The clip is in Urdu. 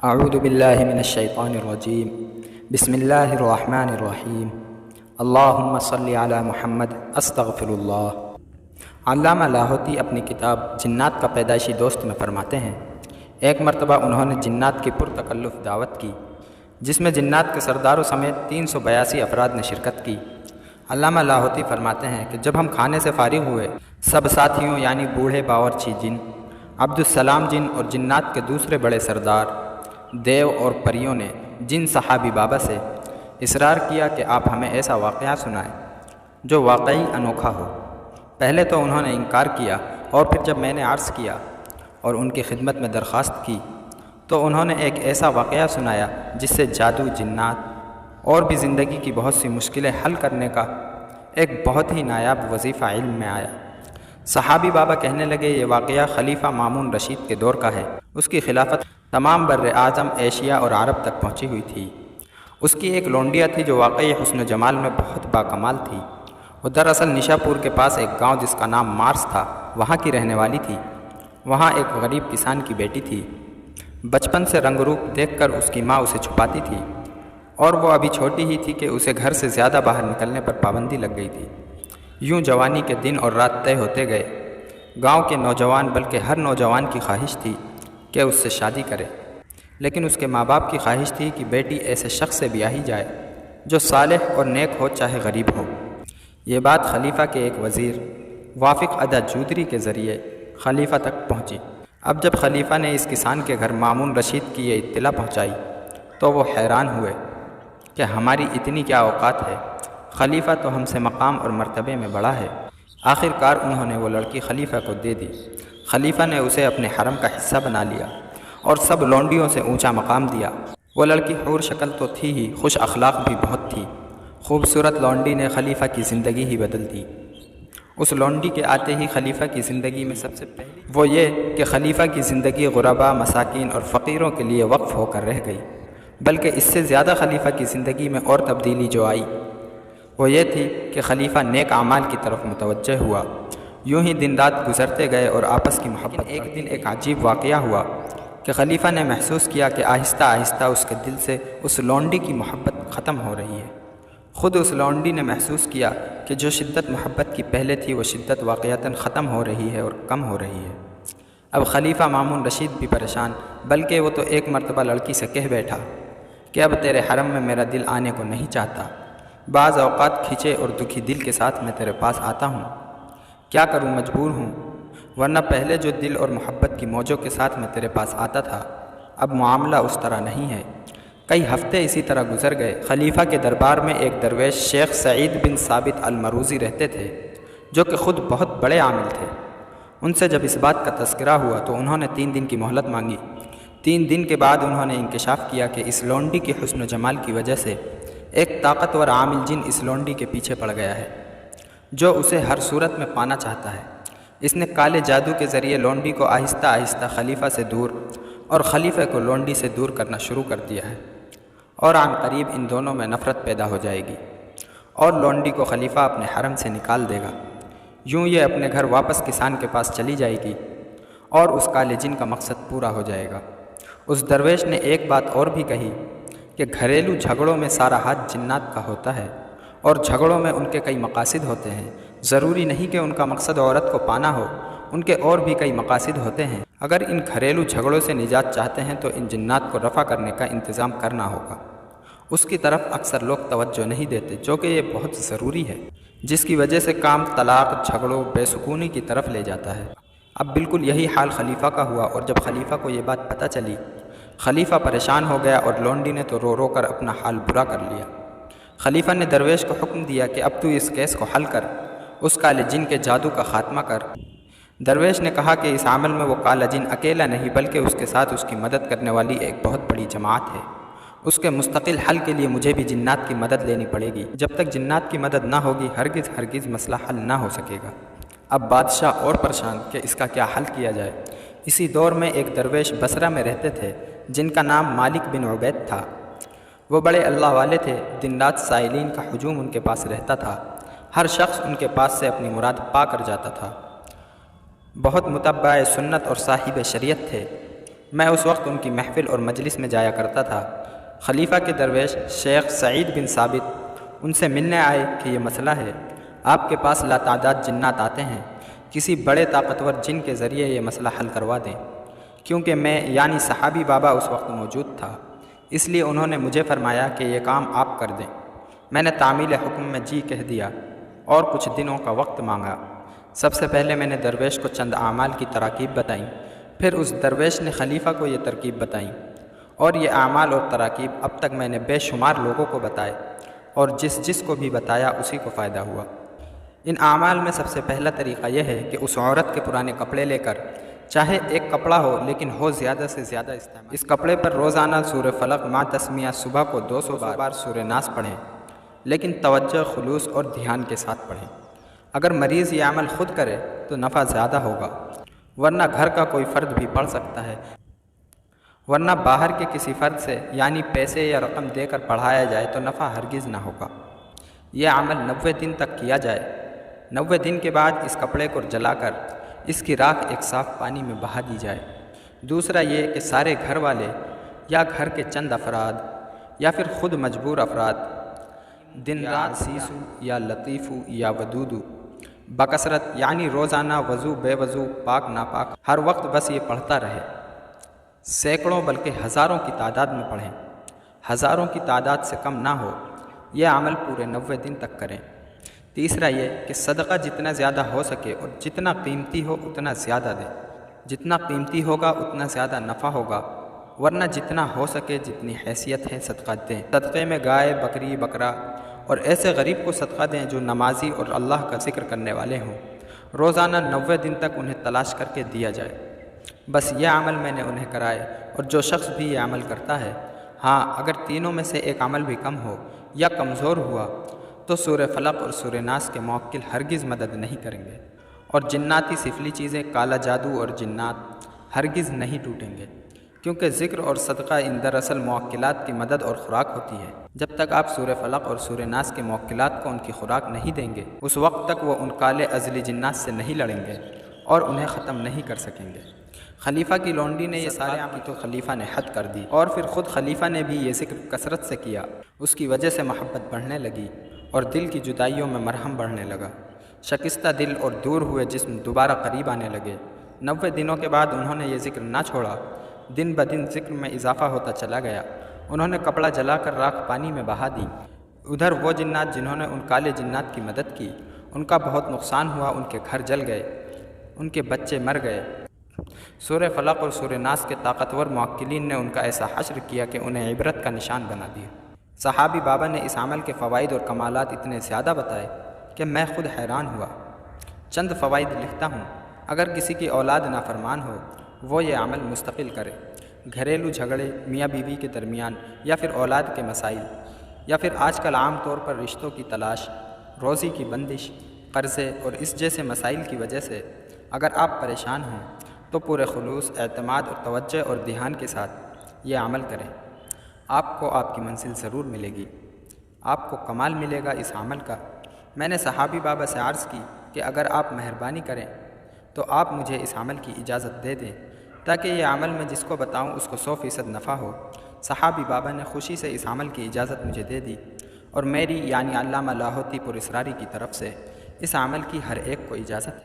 اعوذ باللہ من الشیطان الرجیم بسم اللہ الرحمن الرحیم اللہم صلی علی محمد استغفر اللہ۔ علامہ لاہوتی اپنی کتاب جنات کا پیدائشی دوست میں فرماتے ہیں، ایک مرتبہ انہوں نے جنات کی پرتکلف دعوت کی جس میں جنات کے سرداروں سمیت 382 افراد نے شرکت کی۔ علامہ لاہوتی فرماتے ہیں کہ جب ہم کھانے سے فارغ ہوئے، سب ساتھیوں یعنی بوڑھے باورچی جن، عبدالسلام جن اور جنات کے دوسرے بڑے سردار دیو اور پریوں نے جن صحابی بابا سے اصرار کیا کہ آپ ہمیں ایسا واقعہ سنائیں جو واقعی انوکھا ہو۔ پہلے تو انہوں نے انکار کیا، اور پھر جب میں نے عرض کیا اور ان کی خدمت میں درخواست کی تو انہوں نے ایک ایسا واقعہ سنایا جس سے جادو، جنات اور بھی زندگی کی بہت سی مشکلیں حل کرنے کا ایک بہت ہی نایاب وظیفہ علم میں آیا۔ صحابی بابا کہنے لگے، یہ واقعہ خلیفہ مامون رشید کے دور کا ہے۔ اس کی خلافت تمام بر اعظم ایشیا اور عرب تک پہنچی ہوئی تھی۔ اس کی ایک لونڈیا تھی جو واقعی حسن و جمال میں بہت باکمال تھی۔ وہ دراصل نشاپور کے پاس ایک گاؤں جس کا نام مارس تھا وہاں کی رہنے والی تھی۔ وہاں ایک غریب کسان کی بیٹی تھی۔ بچپن سے رنگ روپ دیکھ کر اس کی ماں اسے چھپاتی تھی، اور وہ ابھی چھوٹی ہی تھی کہ اسے گھر سے زیادہ باہر نکلنے پر پابندی لگ گئی تھی۔ یوں جوانی کے دن اور رات طے ہوتے گئے۔ گاؤں کے نوجوان بلکہ ہر نوجوان کی خواہش تھی کہ اس سے شادی کرے، لیکن اس کے ماں باپ کی خواہش تھی کہ بیٹی ایسے شخص سے بیاہی جائے جو صالح اور نیک ہو چاہے غریب ہو۔ یہ بات خلیفہ کے ایک وزیر وافق ادا جودری کے ذریعے خلیفہ تک پہنچی۔ اب جب خلیفہ نے اس کسان کے گھر مامون رشید کی یہ اطلاع پہنچائی تو وہ حیران ہوئے کہ ہماری اتنی کیا اوقات ہے، خلیفہ تو ہم سے مقام اور مرتبے میں بڑا ہے۔ آخر کار انہوں نے وہ لڑکی خلیفہ کو دے دی۔ خلیفہ نے اسے اپنے حرم کا حصہ بنا لیا اور سب لونڈیوں سے اونچا مقام دیا۔ وہ لڑکی حور شکل تو تھی ہی، خوش اخلاق بھی بہت تھی۔ خوبصورت لونڈی نے خلیفہ کی زندگی ہی بدل دی۔ اس لونڈی کے آتے ہی خلیفہ کی زندگی میں سب سے پہلی وہ یہ کہ خلیفہ کی زندگی غربا، مساکین اور فقیروں کے لیے وقف ہو کر رہ گئی، بلکہ اس سے زیادہ خلیفہ کی زندگی میں اور تبدیلی جو آئی وہ یہ تھی کہ خلیفہ نیک اعمال کی طرف متوجہ ہوا۔ یوں ہی دن رات گزرتے گئے اور آپس کی محبت۔ ایک دن ایک عجیب واقعہ ہوا کہ خلیفہ نے محسوس کیا کہ آہستہ آہستہ اس کے دل سے اس لونڈی کی محبت ختم ہو رہی ہے۔ خود اس لونڈی نے محسوس کیا کہ جو شدت محبت کی پہلے تھی وہ شدت واقعتاً ختم ہو رہی ہے اور کم ہو رہی ہے۔ اب خلیفہ مامون رشید بھی پریشان، بلکہ وہ تو ایک مرتبہ لڑکی سے کہہ بیٹھا کہ اب تیرے حرم میں میرا دل آنے کو نہیں چاہتا۔ بعض اوقات کھنچے اور دکھی دل کے ساتھ میں تیرے پاس آتا ہوں، کیا کروں، مجبور ہوں، ورنہ پہلے جو دل اور محبت کی موجوں کے ساتھ میں تیرے پاس آتا تھا اب معاملہ اس طرح نہیں ہے۔ کئی ہفتے اسی طرح گزر گئے۔ خلیفہ کے دربار میں ایک درویش شیخ سعید بن ثابت المروزی رہتے تھے جو کہ خود بہت بڑے عامل تھے۔ ان سے جب اس بات کا تذکرہ ہوا تو انہوں نے 3 دن کی مہلت مانگی۔ 3 دن کے بعد انہوں نے انکشاف کیا کہ اس لونڈی کی حسن و جمال کی وجہ سے ایک طاقتور عامل جن اس لونڈی کے پیچھے پڑ گیا ہے جو اسے ہر صورت میں پانا چاہتا ہے۔ اس نے کالے جادو کے ذریعے لونڈی کو آہستہ آہستہ خلیفہ سے دور اور خلیفہ کو لونڈی سے دور کرنا شروع کر دیا ہے، اور عن قریب ان دونوں میں نفرت پیدا ہو جائے گی اور لونڈی کو خلیفہ اپنے حرم سے نکال دے گا۔ یوں یہ اپنے گھر واپس کسان کے پاس چلی جائے گی اور اس کالے جن کا مقصد پورا ہو جائے گا۔ اس درویش نے ایک بات اور بھی کہی کہ گھریلو جھگڑوں میں سارا ہاتھ جنات کا ہوتا ہے، اور جھگڑوں میں ان کے کئی مقاصد ہوتے ہیں۔ ضروری نہیں کہ ان کا مقصد عورت کو پانا ہو، ان کے اور بھی کئی مقاصد ہوتے ہیں۔ اگر ان گھریلو جھگڑوں سے نجات چاہتے ہیں تو ان جنات کو رفع کرنے کا انتظام کرنا ہوگا۔ اس کی طرف اکثر لوگ توجہ نہیں دیتے، جو کہ یہ بہت ضروری ہے، جس کی وجہ سے کام طلاق، جھگڑوں، بے سکونی کی طرف لے جاتا ہے۔ اب بالکل یہی حال خلیفہ کا ہوا، اور جب خلیفہ کو یہ بات پتہ چلی، خلیفہ پریشان ہو گیا اور لونڈی نے تو رو رو کر اپنا حال برا کر لیا۔ خلیفہ نے درویش کو حکم دیا کہ اب تو اس کیس کو حل کر، اس کالے جن کے جادو کا خاتمہ کر۔ درویش نے کہا کہ اس عمل میں وہ کالا جن اکیلا نہیں بلکہ اس کے ساتھ اس کی مدد کرنے والی ایک بہت بڑی جماعت ہے۔ اس کے مستقل حل کے لیے مجھے بھی جنات کی مدد لینی پڑے گی۔ جب تک جنات کی مدد نہ ہوگی ہرگز مسئلہ حل نہ ہو سکے گا۔ اب بادشاہ اور پریشان کہ اس کا کیا حل کیا جائے۔ اسی دور میں ایک درویش بصرہ میں رہتے تھے جن کا نام مالک بن عبید تھا۔ وہ بڑے اللہ والے تھے، دن رات سائلین کا ہجوم ان کے پاس رہتا تھا۔ ہر شخص ان کے پاس سے اپنی مراد پا کر جاتا تھا۔ بہت متبع سنت اور صاحب شریعت تھے۔ میں اس وقت ان کی محفل اور مجلس میں جایا کرتا تھا۔ خلیفہ کے درویش شیخ سعید بن ثابت ان سے ملنے آئے کہ یہ مسئلہ ہے، آپ کے پاس لاتعداد جنات آتے ہیں، کسی بڑے طاقتور جن کے ذریعے یہ مسئلہ حل کروا دیں۔ کیونکہ میں یعنی صحابی بابا اس وقت موجود تھا، اس لیے انہوں نے مجھے فرمایا کہ یہ کام آپ کر دیں۔ میں نے تعمیل حکم میں جی کہہ دیا اور کچھ دنوں کا وقت مانگا۔ سب سے پہلے میں نے درویش کو چند اعمال کی تراکیب بتائیں، پھر اس درویش نے خلیفہ کو یہ ترکیب بتائیں، اور یہ اعمال اور تراکیب اب تک میں نے بے شمار لوگوں کو بتائے، اور جس کو بھی بتایا اسی کو فائدہ ہوا۔ ان اعمال میں سب سے پہلا طریقہ یہ ہے کہ اس عورت کے پرانے کپڑے لے کر، چاہے ایک کپڑا ہو لیکن ہو زیادہ سے زیادہ استعمال، اس کپڑے پر روزانہ سورہ فلق مع تسمیہ صبح کو 200 بار سورہ ناس پڑھیں، لیکن توجہ، خلوص اور دھیان کے ساتھ پڑھیں۔ اگر مریض یہ عمل خود کرے تو نفع زیادہ ہوگا، ورنہ گھر کا کوئی فرد بھی پڑھ سکتا ہے، ورنہ باہر کے کسی فرد سے یعنی پیسے یا رقم دے کر پڑھایا جائے تو نفع ہرگز نہ ہوگا۔ یہ عمل 90 دن تک کیا جائے۔ 90 دن کے بعد اس کپڑے کو جلا کر اس کی راکھ ایک صاف پانی میں بہا دی جائے۔ دوسرا یہ کہ سارے گھر والے یا گھر کے چند افراد یا پھر خود مجبور افراد دن رات سیسو یا لطیفو یا ودودو بکثرت یعنی روزانہ وضو بے وضو پاک ناپاک ہر وقت بس یہ پڑھتا رہے، سینکڑوں بلکہ ہزاروں کی تعداد میں پڑھیں، ہزاروں کی تعداد سے کم نہ ہو۔ یہ عمل پورے 90 دن تک کریں۔ تیسرا یہ کہ صدقہ جتنا زیادہ ہو سکے اور جتنا قیمتی ہو اتنا زیادہ دیں، جتنا قیمتی ہوگا اتنا زیادہ نفع ہوگا، ورنہ جتنا ہو سکے جتنی حیثیت ہے صدقہ دیں۔ صدقے میں گائے، بکری، بکرا اور ایسے غریب کو صدقہ دیں جو نمازی اور اللہ کا ذکر کرنے والے ہوں۔ روزانہ 90 دن تک انہیں تلاش کر کے دیا جائے۔ بس یہ عمل میں نے انہیں کرائے، اور جو شخص بھی یہ عمل کرتا ہے، ہاں اگر تینوں میں سے ایک عمل بھی کم ہو یا کمزور ہوا تو سورہ فلق اور سورہ ناس کے موکل ہرگز مدد نہیں کریں گے، اور جناتی سفلی چیزیں، کالا جادو اور جنات ہرگز نہیں ٹوٹیں گے، کیونکہ ذکر اور صدقہ ان دراصل موکلات کی مدد اور خوراک ہوتی ہے۔ جب تک آپ سورہ فلق اور سورہ ناس کے موکلات کو ان کی خوراک نہیں دیں گے، اس وقت تک وہ ان کالے ازلی جنات سے نہیں لڑیں گے اور انہیں ختم نہیں کر سکیں گے۔ خلیفہ کی لونڈی نے یہ سارے عمل تو خلیفہ نے حد کر دی، اور پھر خود خلیفہ نے بھی یہ ذکر کثرت سے کیا۔ اس کی وجہ سے محبت بڑھنے لگی اور دل کی جدائیوں میں مرہم بڑھنے لگا۔ شکستہ دل اور دور ہوئے جسم دوبارہ قریب آنے لگے۔ 90 دنوں کے بعد انہوں نے یہ ذکر نہ چھوڑا، دن بدن ذکر میں اضافہ ہوتا چلا گیا۔ انہوں نے کپڑا جلا کر راکھ پانی میں بہا دی۔ ادھر وہ جنات جنہوں نے ان کالے جنات کی مدد کی، ان کا بہت نقصان ہوا، ان کے گھر جل گئے، ان کے بچے مر گئے۔ سورہ فلق اور سورہ ناس کے طاقتور موکلین نے ان کا ایسا حشر کیا کہ انہیں عبرت کا نشان بنا دیا۔ صحابی بابا نے اس عمل کے فوائد اور کمالات اتنے زیادہ بتائے کہ میں خود حیران ہوا۔ چند فوائد لکھتا ہوں۔ اگر کسی کی اولاد نافرمان ہو، وہ یہ عمل مستقل کرے۔ گھریلو جھگڑے، میاں بیوی کے درمیان، یا پھر اولاد کے مسائل، یا پھر آج کل عام طور پر رشتوں کی تلاش، روزی کی بندش، قرضے اور اس جیسے مسائل کی وجہ سے اگر آپ پریشان ہوں تو پورے خلوص، اعتماد اور توجہ اور دھیان کے ساتھ یہ عمل کریں۔ آپ کو آپ کی منزل ضرور ملے گی، آپ کو کمال ملے گا اس عمل کا۔ میں نے صحابی بابا سے عرض کی کہ اگر آپ مہربانی کریں تو آپ مجھے اس عمل کی اجازت دے دیں تاکہ یہ عمل میں جس کو بتاؤں اس کو 100% نفع ہو۔ صحابی بابا نے خوشی سے اس عمل کی اجازت مجھے دے دی، اور میری یعنی علامہ لاہوتی پر اسراری کی طرف سے اس عمل کی ہر ایک کو اجازت ہے۔